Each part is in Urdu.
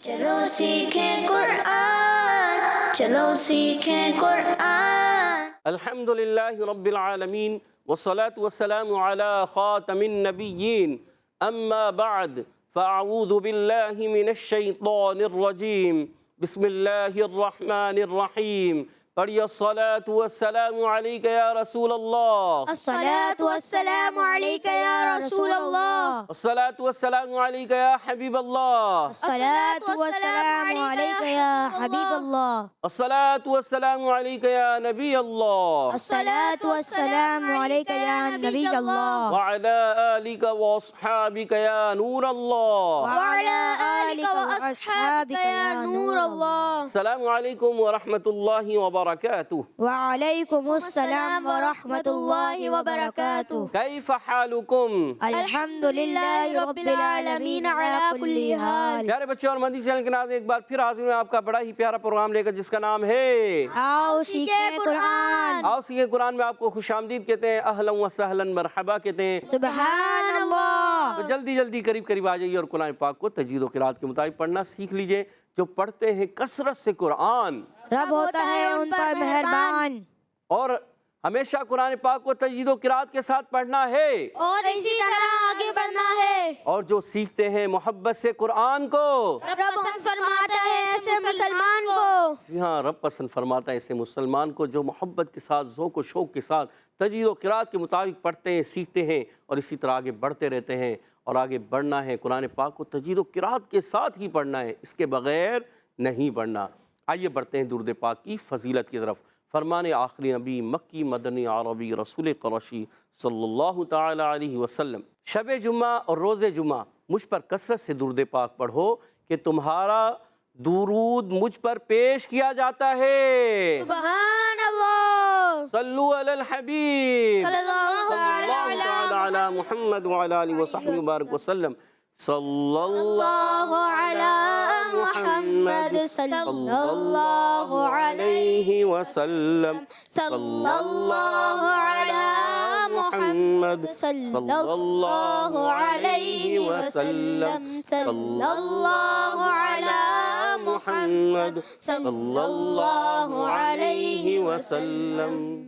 چلو سیکھیں قرآن، چلو سیکھیں قرآن۔ الحمدللہ رب العالمین والصلاة والسلام علی خاتم النبیین، اما بعد فاعوذ باللہ من الشیطان الرجیم، بسم اللہ الرحمن الرحیم۔ پڑھیے الصلاة والسلام علیک یا رسول اللہ، الصلاة والسلام علیک یا رسول اللہ، الصلاة والسلام علیک یا حبیب اللہ، الصلاة والسلام علیک یا حبیب اللہ، الصلاة والسلام علیک یا نبی اللہ، الصلاة والسلام علیک یا نبی اللہ، وعلی آلک واصحابک یا نور اللہ۔ وعلی آلک واصحابک یا نور اللہ۔ السلام علیکم ورحمۃ اللہ وبرکاتہ۔ وعلیکم السلام ورحمۃ اللہ وبرکاتہ۔ کیف حالکم؟ الحمدللہ رب العالمین علی کل حال۔ پیارے بچے اور مدنی چینل کے ناظرین، ایک بار پھر حاضر ہوئے آپ کا بڑا ہی پیارا پروگرام لے کر، جس کا نام ہے آؤ سیکھیں قرآن۔ آؤ سیکھیں قرآن میں آپ کو خوش آمدید کہتے ہیں، اہلا و سہلا مرحبا کہتے ہیں۔ سبحان اللہ۔ تو جلدی جلدی قریب آ جائیے اور قرآن پاک کو تجوید و قرات کے مطابق پڑھنا سیکھ لیجئے۔ جو پڑھتے ہیں کثرت سے قرآن، رب ہوتا ہے ان پر مہربان، اور ہمیشہ قرآن پاک کو تجوید و قرات کے ساتھ پڑھنا ہے، اور اسی طرح آگے بڑھنا ہے۔ اور جو سیکھتے ہیں محبت سے قرآن کو، رب پسند فرماتا ہے ایسے مسلمان کو۔ جی ہاں، رب پسند فرماتا ہے ایسے مسلمان کو جو محبت کے ساتھ، ذوق و شوق کے ساتھ تجوید و قرات کے مطابق پڑھتے ہیں، سیکھتے ہیں، اور اسی طرح آگے بڑھتے رہتے ہیں۔ اور آگے بڑھنا ہے، قرآن پاک کو تجوید و قرات کے ساتھ ہی پڑھنا ہے، اس کے بغیر نہیں پڑھنا۔ آئیے بڑھتے ہیں درود پاک کی فضیلت کی طرف۔ فرمان آخری نبی مکی مدنی عربی رسول قریشی صلی اللہ تعالی علیہ وسلم، شب جمعہ اور روز جمعہ مجھ پر کثرت سے درود پاک پڑھو کہ تمہارا درود مجھ پر پیش کیا جاتا ہے۔ سبحان اللہ۔ صلو علی الحبیب صلی اللہ تعالی علی محمد وعلی آلہ وصحبہ وبارک وسلم۔ صلی اللہ علی محمد صلی اللہ علیہ وسلم، صلی اللہ علی محمد صلی اللہ علیہ وسلم، صلی اللہ علی محمد صلی اللہ علیہ وسلم۔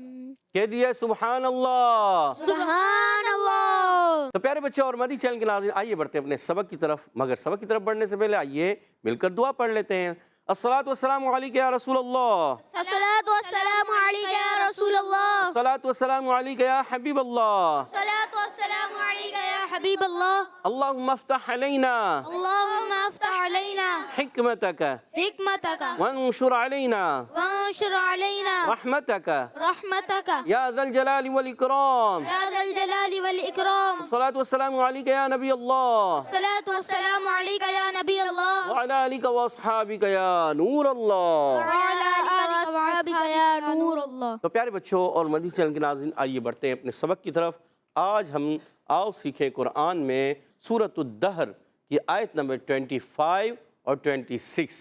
کہہ دیا سبحان اللہ۔ سبحان اللہ۔ تو پیارے بچے اور مدنی چینل کے ناظرین، آئیے بڑھتے ہیں اپنے سبق کی طرف، مگر سبق کی طرف بڑھنے سے پہلے آئیے مل کر دعا پڑھ لیتے ہیں۔ الصلاۃ والسلام علیک یا رسول اللہ، الصلاۃ والسلام علیک یا رسول اللہ، الصلاۃ والسلام علیک یا حبیب اللہ، الصلاۃ والسلام علیک یا حبیب اللہ۔ اللہم افتح علینا اللہم افتح علینا حکمتک حکمتک وانشر علینا وانشر علینا رحمتک رحمتک یا ذا الجلال والاکرام۔ یا ذا الجلال والاکرام۔ الصلاۃ والسلام علیک یا نبی اللہ، الصلاۃ والسلام علیک یا نبی اللہ، وعلی آلک واصحابک یا نور اللہ۔ وعلی آلک واصحابک یا نور اللہ۔ تو پیارے بچوں اور مدنی چینل کے ناظرین، آئیے بڑھتے ہیں اپنے سبق کی طرف۔ آج ہم آؤ سیکھیں قرآن میں سورۃ الدہر کی آیت نمبر 25 اور 26۔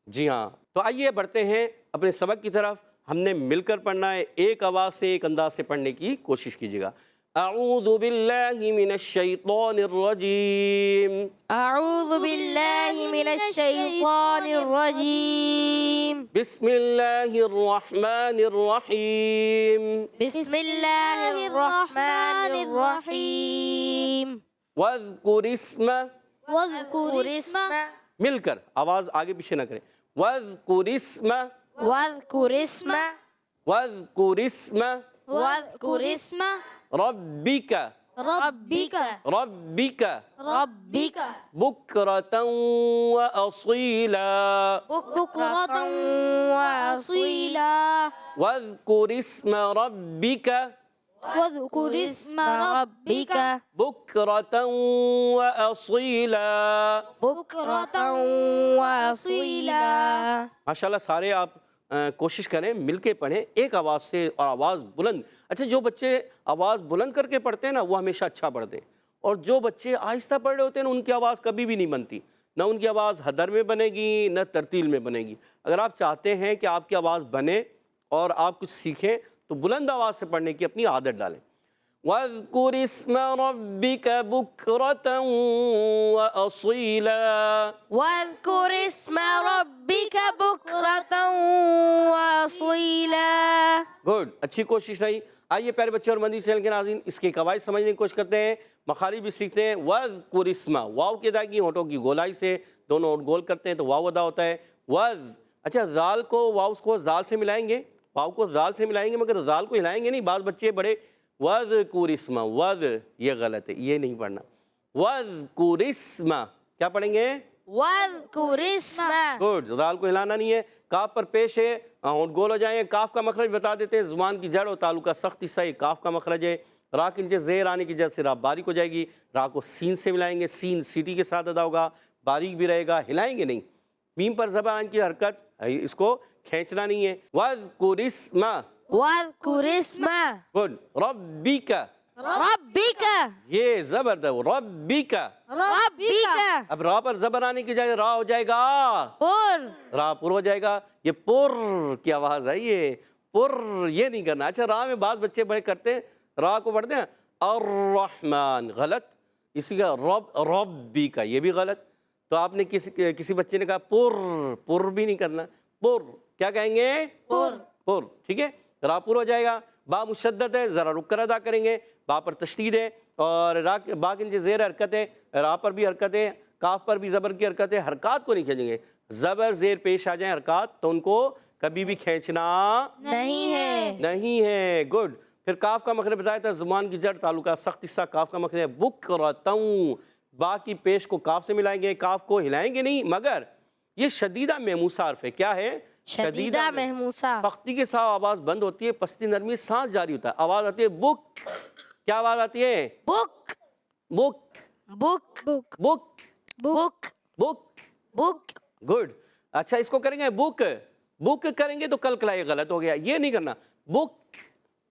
جی ہاں، تو آئیے بڑھتے ہیں اپنے سبق کی طرف۔ ہم نے مل کر پڑھنا ہے، ایک آواز سے، ایک انداز سے پڑھنے کی کوشش کیجیے گا۔ اعوذ باللہ من الشیطان الرجیم، اعوذ باللہ من الشیطان الرجیم، بسم اللہ الرحمن الرحیم، بسم اللہ الرحمن الرحیم، واذکر اسم، واذکر اسم، مل کر آواز آگے پیچھے نہ کریں، واذکر اسم، واذکر اسم، واذکر اسم واذکر اسم ربک، ربک، ربک ربک بکرة وأصیلا، بکرة وأصیلا، واذکر اسم ربک واذکر اسم ربک بکرة وأصیلا۔ بکرة وأصیلا۔ ماشاءاللہ سارے آپ کوشش کریں، مل کے پڑھیں ایک آواز سے اور آواز بلند۔ اچھا، جو بچے آواز بلند کر کے پڑھتے ہیں نا، وہ ہمیشہ اچھا پڑھتے ہیں، اور جو بچے آہستہ پڑھ رہے ہوتے ہیں نا، ان کی آواز کبھی بھی نہیں بنتی، نہ ان کی آواز حدر میں بنے گی نہ ترتیل میں بنے گی۔ اگر آپ چاہتے ہیں کہ آپ کی آواز بنے اور آپ کچھ سیکھیں تو بلند آواز سے پڑھنے کی اپنی عادت ڈالیں۔ وَاذْكُرِ اسْمَ رَبِّكَ بُكْرَةً وَأَصِيلًا. واذكر اسم ربك بكرة وأصيلا. گڈ، اچھی کوشش رہی. آئیے پیارے بچے اور مدنی چینل کے ناظرین اس کے قواعد سمجھنے کی کوشش کرتے ہیں، مخارج بھی سیکھتے ہیں. وَاذْكُرِ اسْمَ، واو کی ادائیگی ہونٹوں کی گولائی سے، دونوں ہونٹ گول کرتے ہیں تو واو ادا ہوتا ہے. وَذ، اچھا زال کو واو کو زال سے ملائیں گے، واو کو زال سے ملائیں گے مگر زال کو ہلائیں گے نہیں. بعض بچے بڑے وَاذْكُرِ اسْمَ، وَذ یہ غلط ہے، یہ نہیں پڑھنا. وَاذْكُرِ اسْمَ کیا پڑھیں گے؟ واذكر اسم. گڈ، زال کو ہلانا نہیں ہے. کاف پر پیش ہے، ہونٹ گول ہو جائیں گے. کاف کا مخرج بتا دیتے ہیں، زبان کی جڑ اور تعلق کا سخت حصہ یہ کاف کا مخرج ہے. را کے نیچے زیر آنے کی وجہ سے را باریک ہو جائے گی. را کو سین سے ملائیں گے، سین سیٹی کے ساتھ ادا ہوگا، باریک بھی رہے گا، ہلائیں گے نہیں. میم پر زبان کی حرکت، اس کو کھینچنا نہیں ہے. وَاذْكُرِ اسْمَ، واذكر اسم گڈ. رَبِّكَ، ربك. یہ زبر ہے، رَبِّكَ. ربك. اب را پر زبر آنے کی جگہ را ہو جائے گا، پر. را پر ہو جائے گا. یہ پر کی آواز ہے، یہ پر یہ نہیں کرنا. اچھا را میں بعض بچے بڑے کرتے ہیں، را کو پڑھتے ہیں الرحمن، غلط. اسی کا ربی کا، یہ بھی غلط. تو آپ نے کسی بچے نے کہا پر بھی نہیں کرنا، پر کیا کہیں گے؟ پر. ٹھیک ہے، را پر ہو جائے گا. با مشدد ہے، ذرا رک کر ادا کریں گے. با پر تشدید ہے اور با کے نیچے زیر حرکت ہے، را پر بھی حرکت ہے، کاف پر بھی زبر کی حرکت ہے. حرکات کو نہیں کھینچیں گے. زبر زیر پیش آ جائیں حرکات تو ان کو کبھی بھی کھینچنا نہیں ہے. گڈ. پھر کاف کا مخرج بتایا تھا، زبان کی جڑ تعلقہ سخت حصہ کاف کا مخرج ہے. بکرتوں، با کی پیش کو کاف سے ملائیں گے، کاف کو ہلائیں گے نہیں مگر یہ شدیدہ محموسہ حرف ہے. کیا ہے؟ شدیدہ محموسہ. سختی کے ساتھ آواز بند ہوتی ہے، پستی نرمی سانس جاری ہوتا ہے. آواز آتی ہے بک. کیا آواز آتی ہے؟ بک. بک بک. بک بک. بک. بک. گڈ. اچھا اس کو کریں گے بک. بک کریں گے تو کل کلا یہ غلط ہو گیا، یہ نہیں کرنا. بک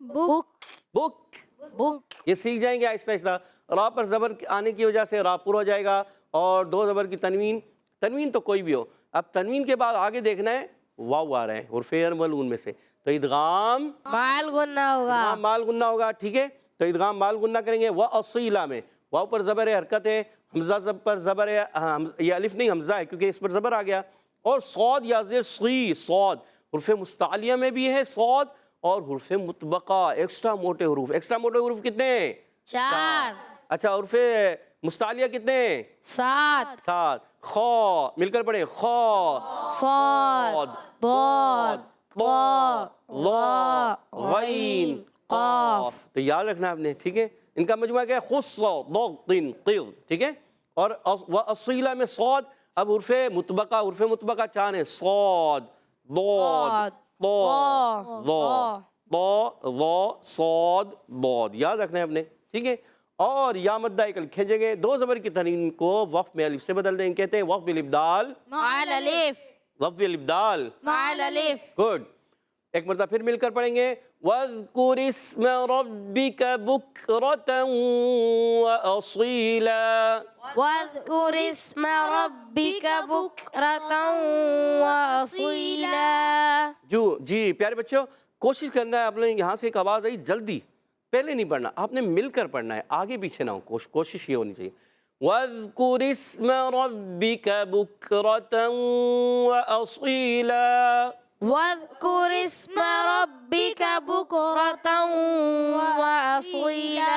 بک. بک. بک. یہ سیکھ جائیں گے آہستہ آہستہ. را پر زبر آنے کی وجہ سے را پر ہو جائے گا اور دو زبر کی تنوین. تنوین تو کوئی بھی ہو. اب تنوین کے بعد آگے دیکھنا ہے واو آ رہے ہیں حروف ملعون میں سے، تو ادغام مال غنہ ہوگا. ادغام مال غنہ ہوگا. ٹھیک ہے، تو ادغام مال غنہ کریں گے. وَأَصِيلًا میں واو پر زبر ہے، حرکت ہے. حمزہ زب پر زبر ہے، یہ الف نہیں حمزہ ہے کیونکہ اس پر زبر آ گیا. اور صاد یا زیر صی، صاد حروف مستعلیہ میں بھی ہے صاد، اور حروف مطبقہ ایکسٹرا موٹے حروف. ایکسٹرا موٹے حروف کتنے ہیں؟ 4. اچھا حروف مستعلیہ کتنے ہیں؟ 7. 7. خا مل کر پڑھیں، خا صاد. ضاد. طا. ظا. غین. قاف. تو یاد رکھنا آپ نے. ٹھیک ہے، ان کا مجموعہ کیا ہے؟ خص ضغط قض. ٹھیک ہے. اور وَأَصِيلًا میں صاد. اب حروف مطبقہ 4 ہیں، صاد، ضاد، طا، ظا، طا، ظا، صاد، ضاد. یاد رکھنا ہے آپ نے. ٹھیک ہے. اور یا مدہ ایکل کھینچیں گے. دو زبر کی تنوین کو وقف میں الف سے بدل دیں گے. کہتے ہیں وقف بالابدال. مع الالف. وقف بالابدال. مع الالف. گڈ. ایک مرتبہ پھر مل کر پڑھیں گے. وَاذْكُرِ اسْمَ رَبِّكَ بُكْرَةً وَأَصِيلًا. واذكر اسم ربك بكرة وأصيلا. جی پیارے بچوں، کوشش کرنا ہے آپ نے. یہاں سے ایک آواز آئی، جلدی پہلے نہیں پڑھنا، آپ نے مل کر پڑھنا ہے، آگے پیچھے نہ ہو. کوشش یہ ہونی چاہیے. وَاذْكُرِ اسْمَ رَبِّكَ بُكْرَةً وَأَصِيلًا. واذكر اسم ربك بكرة وأصيلا.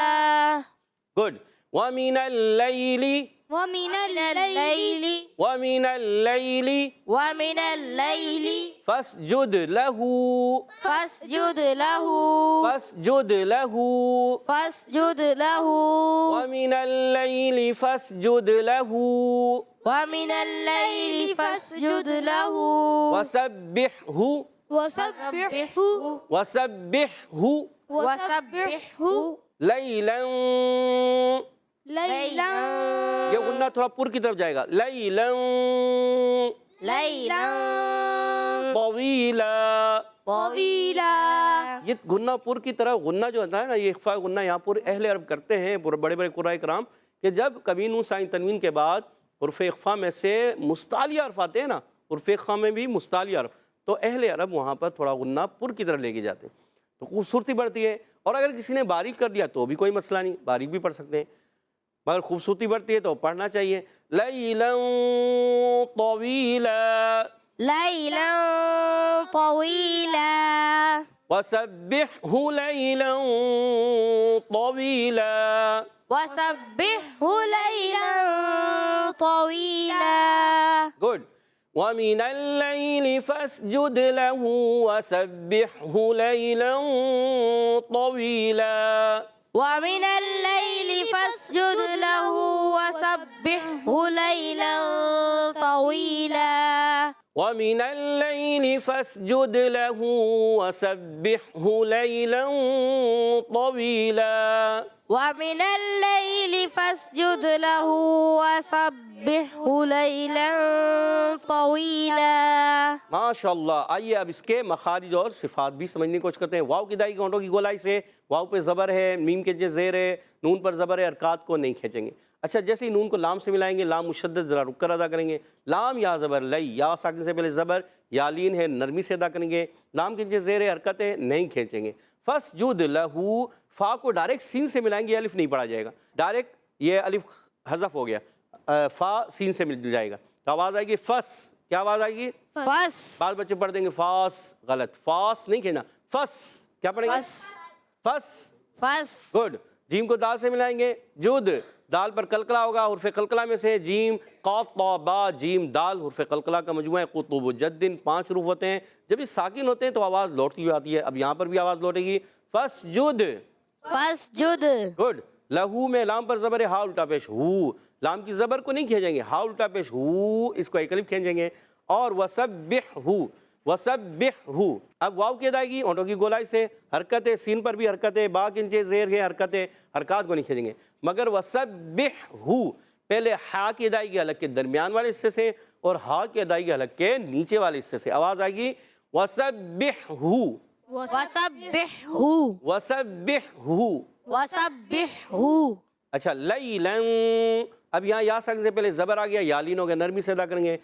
گڈ. وَمِنَ اللَّيْلِ ومن الليل. وَمِنَ اللَّيْلِ ومن الليل. فَاسْجُدْ لَهُ. فاسجد له. فَاسْجُدْ لَهُ. فاسجد له. وَمِنَ اللَّيْلِ فَاسْجُدْ لَهُ. ومن الليل فاسجد له. وَسَبِّحْهُ. وسبحه. وَسَبِّحْهُ وسبحه لَيْلًا. ليلا. یہ غنہ تھوڑا پر کی طرف جائے گا. لَيْلًا ليلا طویلا. طويلا. یہ غنہ پر کی طرف غنہ جو ہوتا ہے نا، یہ اخفاء غنہ یہاں پر اہل عرب کرتے ہیں، بڑے بڑے قراء کرام، کہ جب کبھی نون ساکن تنوین کے بعد حروف اخفاء میں سے مستعلیہ حرف آتے ہیں نا، حروف اخفاء میں بھی مستعلیہ حرف، تو اہل عرب وہاں پر تھوڑا غنہ پر کی طرف لے کے جاتے ہیں تو خوبصورتی بڑھتی ہے. اور اگر کسی نے باریک کر دیا تو بھی کوئی مسئلہ نہیں، باریک بھی پڑھ سکتے ہیں، مگر خوبصورتی بڑھتی ہے تو پڑھنا چاہیے لیلا طویلا ليلا طويلا وسبحه لیلا طویلا. وسبحه ليلا طويلا. گڈ. ومن اللیل فاسجد له وسبحه لیلا طویلا. ومن الليل فاسجد له وسبحه ليلا طويلا. ومن اللیل فاسجد له وسبحه لیلا طویلا. ومن الليل فاسجد له وسبحه ليلا طويلا. ماشاء اللہ. آئیے اب اس کے مخارج اور صفات بھی سمجھنے کی کوشش کرتے ہیں. واو کی دائی ہونٹوں کی گولائی سے، واو پہ زبر ہے، میم کے نیچے زیر ہے، نون پر زبر ہے، حرکات کو نہیں کھینچیں گے. اچھا جیسے ہی نون کو لام سے ملائیں گے، لام مشدد ذرا رک کر ادا کریں گے. لام یا زبر لئی، یا ساکن سے پہلے زبر، یا لین ہے نرمی سے ادا کریں گے. لام کے نیچے زیر ہے، حرکت ہے، نہیں کھینچیں گے. فاسجد لہو، فا کو ڈائریکٹ سین سے ملائیں گے، الف نہیں پڑھا جائے گا، ڈائریکٹ یہ الف حذف ہو گیا، فا سین سے مل جائے گا تو آواز آئے گی فس. کیا آواز آئے گی؟ فس. بعض بچے پڑھ دیں گے فاس، غلط، فاس نہیں کہنا، فس. کیا پڑھیں گے؟ فس. فس. گڈ. جیم کو دال سے ملائیں گے، جد، دال پر قلقلہ ہوگا، حرف قلقلہ میں سے جیم، قاف، طا، با، جیم، دال حرف قلقلہ کا مجموعہ ہے. قطب و جدن 5 حروف ہوتے ہیں، جب یہ ساکن ہوتے ہیں تو آواز لوٹتی ہوئی آتی ہے. اب یہاں پر بھی آواز لوٹے گی. فسجد. فاسجد. گڈ. لہو میں لام پر زبر ہے، ہا الٹا پیش ہو، لام کی زبر کو نہیں کھینچیں گے، ہا الٹا پیش ہو، اس کو ایک الف کھینچیں گے. اور وسبحہ، وسبحہ. اب واو کی ادائیگی ہونٹوں کی گولائی سے، حرکت ہے، سین پر بھی حرکت ہے، با کے نیچے زیر ہے، حرکت ہے، حرکات کو نہیں کھینچیں گے. مگر وسبحہ پہلے ہا کی ادائیگی حلق کے درمیان والے حصے سے اور ہا کی ادائیگی حلق کے نیچے والے حصے سے. آواز آئے گی وسبحہ، وسبحہ. وسبحہ. وسبحہ. اچھا لیلن. اب یہاں یا ساکن سے پہلے زبر آ گیا، یا لین ہو گیا، نرمی سے ادا کریں گے.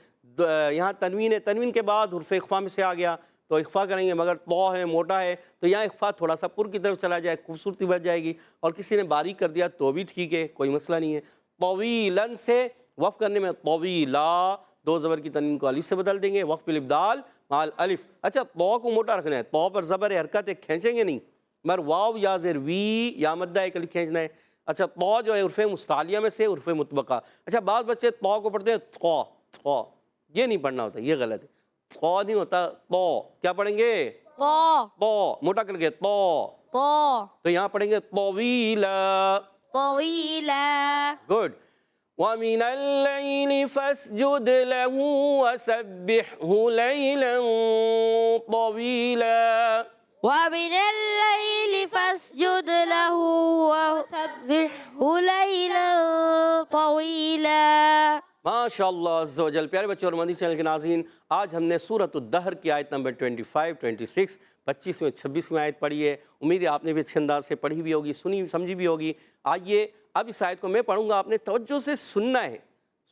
یہاں تنوین ہے، تنوین کے بعد حرف اخفا میں سے آ گیا تو اخفا کریں گے، مگر طو ہے، موٹا ہے تو یہاں اخفا تھوڑا سا پر کی طرف چلا جائے، خوبصورتی بڑھ جائے گی. اور کسی نے باریک کر دیا تو بھی ٹھیک ہے، کوئی مسئلہ نہیں ہے. طویلن سے وقف کرنے میں طویلا، 2 زبر کی تنوین کو الف سے بدل دیں گے، وقف الابدال مال الف. اچھا طو کو موٹا رکھنا ہے، طو پر زبر ہے، حرکت ہے، کھینچیں گے نہیں، مگر واو یا زیر وی یا مدہ ایک الف کھینچنا ہے. اچھا طو جو ہے حرف مستعلیہ میں سے حرف مطبقہ. اچھا بعض بچے طو کو پڑھتے ہیں طو، طو، یہ نہیں پڑھنا ہوتا، یہ غلط ہے. طو نہیں ہوتا، طو. کیا پڑھیں گے؟ طو. طو، موٹا کر کے طو. طو. تو یہاں پڑھیں گے طویلا. طويلا. گڈ. وَمِنَ اللَّيْلِ فَاسْجُدْ لَهُ وَسَبِّحْهُ لَيْلًا طَوِيلًا. ومن الليل فاسجد له وسبحه ليلا طويلا. ماشاء اللہ عز و جل. پیارے بچوں اور مدنی چینل کے ناظرین، آج ہم نے سورۃ الدہر کی آیت نمبر 25، 26، 25ویں 26ویں آیت پڑھی ہے. امید ہے آپ نے بھی اچھے انداز سے پڑھی بھی ہوگی، سنی سمجھی بھی ہوگی. آئیے اب اس آیت کو میں پڑھوں گا، آپ نے توجہ سے سننا ہے.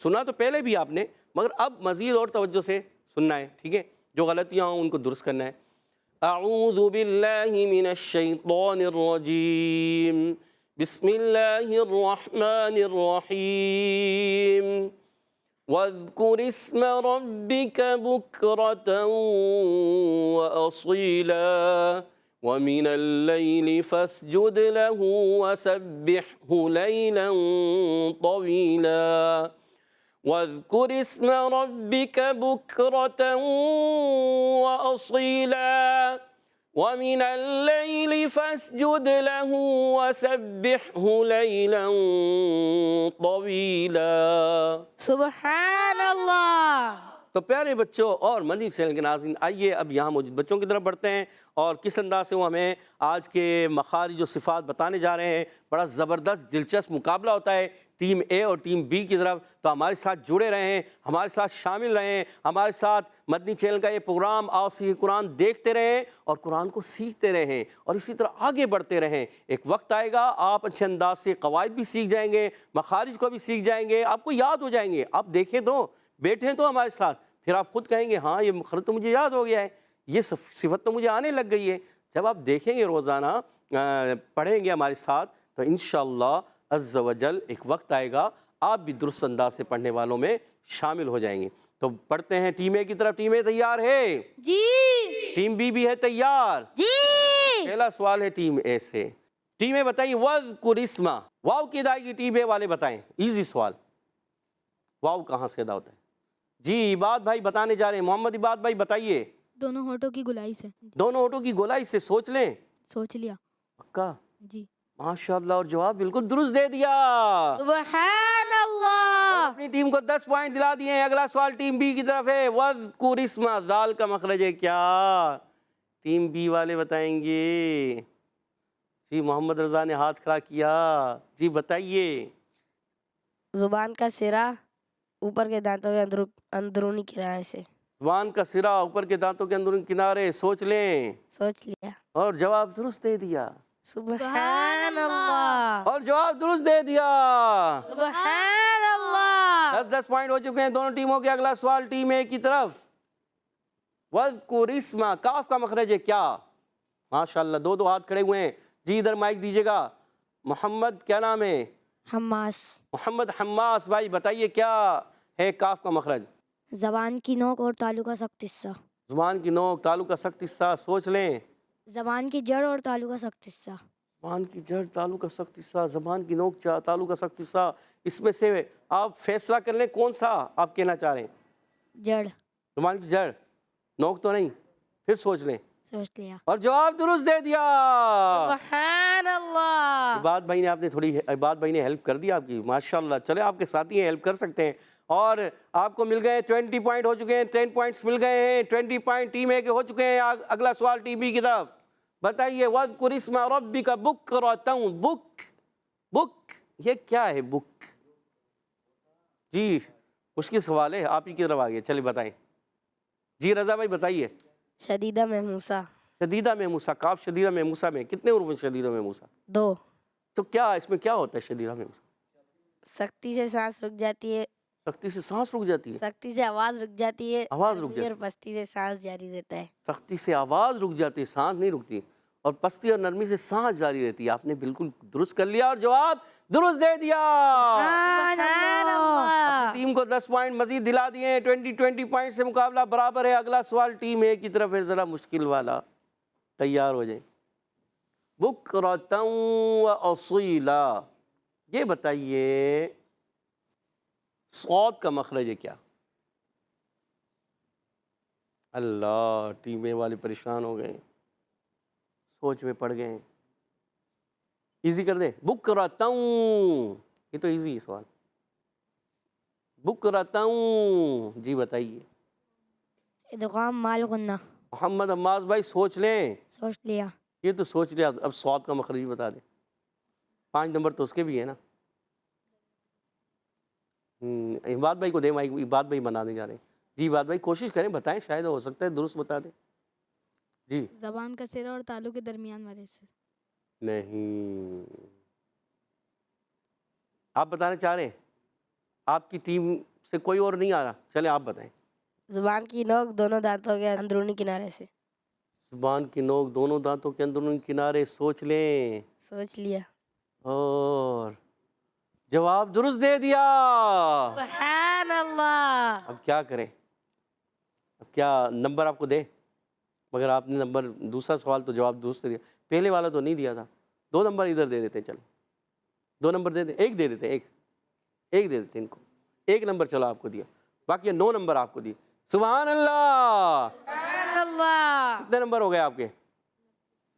سنا تو پہلے بھی آپ نے، مگر اب مزید اور توجہ سے سننا ہے، ٹھیک ہے؟ جو غلطیاں ہوں ان کو درست کرنا ہے. اعوذ باللہ من الشیطان الرجیم، بسم اللہ الرحمن الرحیم. واذکر اسم ربک بکرة وأصیلا ومن اللیل فاسجد له وسبحه لیلا طویلا. واذکر اسم ربک بکرة وأصیلا ومن اللیل فاسجد له وسبحه لیلا طویلا. سبحان اللہ. تو پیارے بچوں اور مدنی چینل کے ناظرین، آئیے اب یہاں موجود بچوں کی طرف بڑھتے ہیں اور کس انداز سے وہ ہمیں آج کے مخارج و صفات بتانے جا رہے ہیں. بڑا زبردست دلچسپ مقابلہ ہوتا ہے ٹیم اے اور ٹیم بی کی طرف. تو ہمارے ساتھ جڑے رہیں، ہمارے ساتھ شامل رہیں، ہمارے ساتھ مدنی چینل کا یہ پروگرام آسیہ قرآن دیکھتے رہیں اور قرآن کو سیکھتے رہیں اور اسی طرح آگے بڑھتے رہیں. ایک وقت آئے گا آپ اچھے انداز سے قواعد بھی سیکھ جائیں گے، مخارج کو بھی سیکھ جائیں گے، آپ کو یاد ہو جائیں گے. آپ دیکھیں تو، بیٹھیں تو ہمارے ساتھ، پھر آپ خود کہیں گے ہاں یہ مخرج تو مجھے یاد ہو گیا ہے، یہ صفت تو مجھے آنے لگ گئی ہے. جب آپ دیکھیں گے روزانہ پڑھیں گے ہمارے ساتھ تو انشاءاللہ عز و جل ایک وقت آئے گا آپ بھی درست انداز سے پڑھنے والوں میں شامل ہو جائیں گے۔ تو پڑھتے ہیں ٹیم اے کی طرف۔ ٹیم اے تیار ہے؟ جی ٹیم بی بھی ہے تیار؟ جی پہلا سوال ہے ٹیم اے سے۔ ٹیم اے بتائیے وَذْكُرِ اسْمَ، واو کی ادائیگی ٹیم اے والے بتائیں، ایزی سوال، واو کہاں سے ادا ہوتا ہے؟ جی عباد بھائی بتانے جا رہے ہیں، محمد عباد بھائی بتائیے۔ دونوں ہونٹوں کی گولائی سے۔ دونوں ہونٹوں کی گولائی سے، سوچ لیں۔ سوچ لیا۔ پکا؟ جی ماشاءاللہ، اور جواب بالکل درست دے دیا۔ سبحان اللہ۔ اپنی ٹیم کو 10 پوائنٹ دلا دیے ہیں۔ اگلا سوال ٹیم بی کی طرف ہے۔ وَذْكُرِ اسْمَ، ذال کا مخرج ہے کیا؟ ٹیم بی والے بتائیں گے۔ جی محمد رضا نے ہاتھ کھڑا کیا، جی بتائیے۔ زبان کا سرا اوپر کے دانتوں کے اندرونی کنارے سے۔ زبان کا سرا اوپر کے دانتوں کے اندرونی کنارے، سوچ لیں، سوچ لیا۔ اور جواب درست دے دیا۔ سبحان اللہ۔ اور جواب درست دے دیا۔ سبحان اللہ۔ 10 پوائنٹ ہو چکے ہیں دونوں ٹیموں کے۔ اگلا سوال ٹیم اے کی طرف۔ وَذْكُرِ اسْمَ، کاف کا مخرج ہے کیا؟ ماشاءاللہ، دو ہاتھ کھڑے ہوئے ہیں۔ جی ادھر مائک دیجیے گا۔ محمد کیا نام ہے؟ حماس۔ محمد حماس بھائی بتائیے کیا ہے کاف کا مخرج؟ زبان کی نوک اور تالو کا سخت حصہ۔ زبان کی نوک، تالو کا سخت حصہ، سوچ لیں۔ زبان کی جڑ اور تالو کا سخت حصہ۔ زبان کی جڑ، تالو کا سخت حصہ، زبان کی نوک، تالو کا سخت حصہ، اس میں سے آپ فیصلہ کر لیں کون سا آپ کہنا چاہ رہے ہیں۔ جڑ۔ زبان کی جڑ، نوک تو نہیں، پھر سوچ لیں۔ سوچ لیا۔ اور جواب درست دے دیا۔ سبحان اللہ۔ عباد بھائی نے، آپ نے تھوڑی، عباد بھائی نے ہیلپ کر دی آپ کی، ماشاءاللہ۔ چلے آپ کے ساتھی ہیں، ہیلپ کر سکتے ہیں۔ اور آپ کو مل گئے 20 پوائنٹ ہو چکے ہیں، 10 پوائنٹس مل گئے ہیں، 20 پوائنٹ ٹیم اے کے ہو چکے ہیں۔ اگلا سوال ٹیم بی کی طرف۔ بتائیے وَذْكُرِ اسْمَ رَبِّكَ بُكْرَةً، بک یہ کیا ہے؟ بک، جی مشکل سوال ہے، آپ ہی کی طرف آگے، چلے بتائیں۔ جی رضا بھائی بتائیے۔ شدیدہ محموسہ۔ شدیدہ محموسہ، کاف شدیدہ محموسہ میں کتنے حروف ہیں شدیدہ محموسہ؟ 2۔ تو کیا اس میں کیا ہوتا ہے شدیدہ محموسہ؟ سختی سے سانس رک جاتی ہے، سختی سے سانس رک جاتی ہے، سختی سے آواز رک جاتی ہے، آواز رک نرمی جاتی اور پستی سے سانس جاری رہتا ہے۔ سختی سے آواز رک جاتی ہے، سانس نہیں رکتی، اور پستی اور نرمی سے سانس جاری رہتی ہے۔ آپ نے بالکل درست کر لیا اور جواب درست دے دیا۔ سبحان اللہ۔ ٹیم کو 10 پوائنٹ مزید دلا دیے ہیں۔ 20 پوائنٹ سے مقابلہ برابر ہے۔ اگلا سوال ٹیم اے کی طرف ہے، ذرا مشکل والا، تیار ہو جائیں۔ بُكْرَةً وَأَصِيلًا، یہ بتائیے صاد کا مخرج ہے کیا؟ اللہ، ٹیم اے والے پریشان ہو گئے، سوچ میں پڑ گئے ہیں۔ ایزی کر دیں، بُكْرَةً، یہ تو ایزی ہے سوال۔ بُكْرَةً، جی بتائیے۔ ادغام مال غنہ۔ محمد عماز بھائی سوچ لیں۔ سوچ لیا۔ یہ تو سوچ لیا، اب صاد کا مخرج بھی بتا دیں۔ 5 نمبر تو اس کے بھی ہے نا۔ عباد بھائی کو دیں مائک، عباد بھائی بنانے جا رہے ہیں۔ جی عباد بھائی کوشش کریں، بتائیں، شاید ہو سکتا ہے درست بتا دیں۔ جی زبان کا سرا اور تالو کے درمیان والے سے۔ نہیں، آپ بتانا چاہ رہے ہیں؟ آپ کی ٹیم سے کوئی اور نہیں آ رہا، چلیں آپ بتائیں۔ زبان کی نوک دونوں دانتوں کے اندرونی کنارے سے۔ زبان کی نوک دونوں دانتوں کے اندرونی کنارے، سوچ لیں، سوچ لیا۔ اور جواب درست دے دیا۔ سبحان اللہ۔ اب کیا کریں؟ اب کیا نمبر آپ کو دیں؟ مگر آپ نے نمبر، دوسرا سوال تو جواب درست دیا، پہلے والا تو نہیں دیا تھا۔ 2 نمبر ادھر دے دیتے ہیں، چلو 2 نمبر دے دیں، ایک دے دیتے ہیں، ایک دے دیتے ہیں ان کو، 1 نمبر چلو آپ کو دیا، باقی 9 نمبر آپ کو دیے۔ سبحان اللہ۔ سبحان اللہ۔ کتنے نمبر ہو گئے آپ کے؟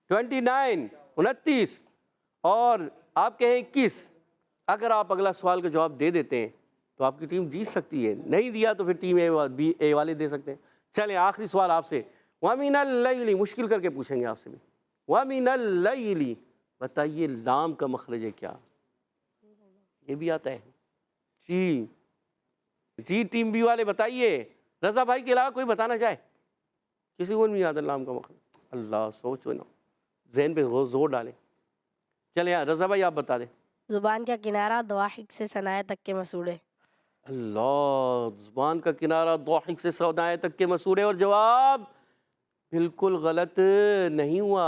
29، 29، اور آپ کے ہیں 21۔ اگر آپ اگلا سوال کا جواب دے دیتے ہیں تو آپ کی ٹیم جیت سکتی ہے، نہیں دیا تو پھر ٹیم اے والے دے سکتے ہیں۔ چلیں آخری سوال آپ سے، وَمِنَ اللَّيْلِ، مشکل کر کے پوچھیں گے آپ سے بھی۔ وَمِنَ اللَّيْلِ، بتائیے لام کا مخرج ہے کیا؟ یہ بھی آتا ہے؟ جی ٹیم بی والے بتائیے، رضا بھائی کے علاوہ کوئی بتانا چاہے؟ کسی کو نہیں یاد لام کا مخرج؟ اللہ، سوچو نا، ذہن پہ زور ڈالیں۔ چلیں رضا بھائی آپ بتا دیں۔ زبان کا کنارہ ضواحک سے ثنائے تک کے مسوڑے۔ اللہ، زبان کا کنارہ ضواحک سے ثنائے تک کے مسوڑے، اور جواب بالکل غلط نہیں ہوا،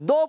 2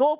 2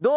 2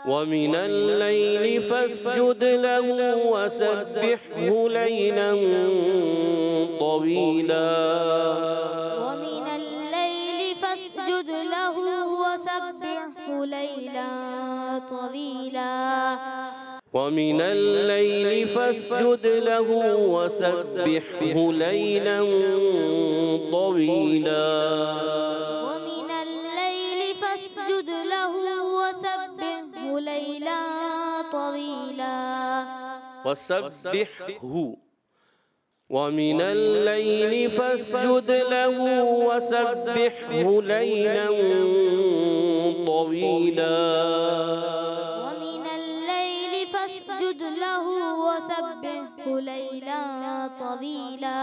ومن الليل فاسجد له وسبحه ليلا طويلا। ومن الليل فاسجد له وسبحه ليلا طويلا. ومن الليل فاسجد له وسبحه ليلا طويلا. ومن الليل فاسجد له وسبحه ليلا طويلا. وسبحه. ومن الليل فاسجد له وسبحه ليلا طويلا. ومن الليل فاسجد له وسبحه ليلا طويلا.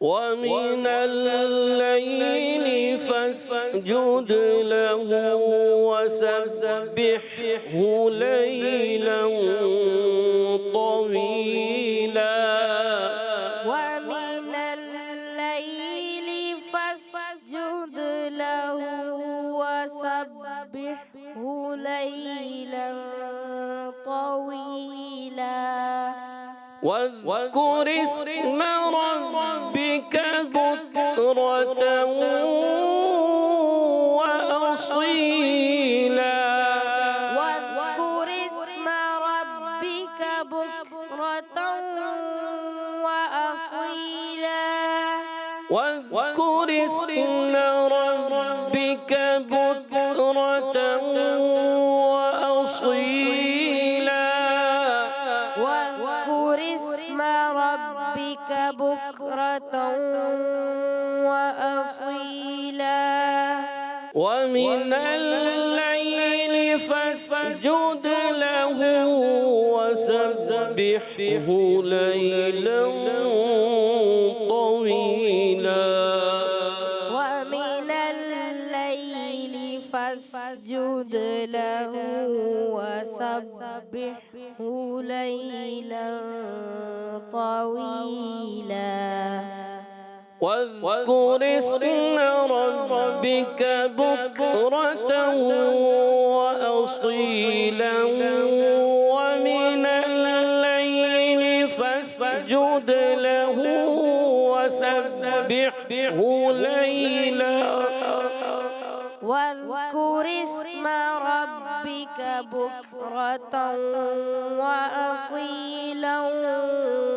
ومن الليل فاسجد له وسبحه ليلا طويلا. ومن الليل فاسجد له وسبحه ليلا طويلا. واذكر اسم ربك بكرة وأصيلا. واذكر اسم ربك بكرة وأصيلا. واذكر اسم ربك بكرة وأصيلا. واذكر اسم ربك بكرة وأصيلا. ومن الليل فاسجد له وسبحه وسبحه ليلا طويلا ومن الليل فاسجد له وسبحه ليلا طويلا واذكر اسم ربك بكرة وأصيلا ومن الليل فاسجد له وسبحه ليلا واذكر اسم ربك بكرة وأصيلا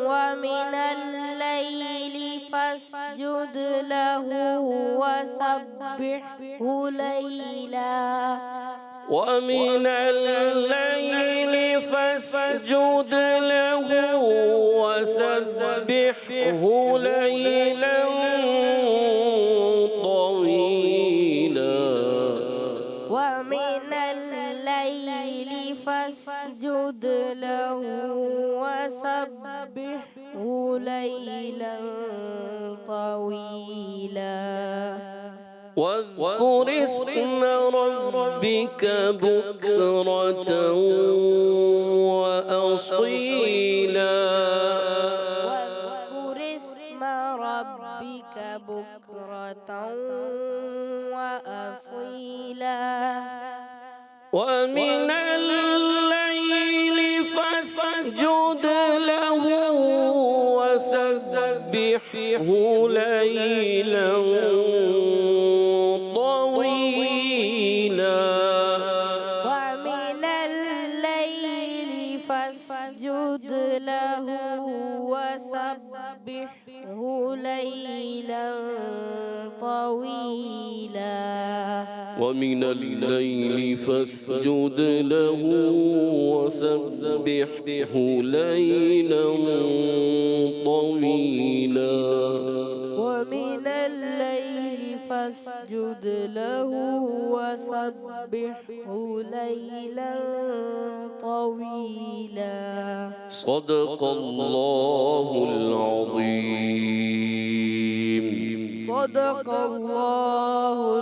ومن الليل فاسجد له وسبحه ليلا ومن الليل فاسجد له وسبحه ليلا طويلا ومن الليل فاسجد له وسبحه ليلا طويلا واذكر اسم ربك بكرة وأصيلا واذكر اسم ربك بكرة وأصيلا ومن الليل فاسجد له وسبحه ليلا طويلا ومن الليل فاسجد له وسبحه ليلا طويلا ومن الليل فاسجد له وسبحه ليلا طويلا ومن الليل فاسجد له وسبحه ليلا طويلا صدق الله العظيم صدق الله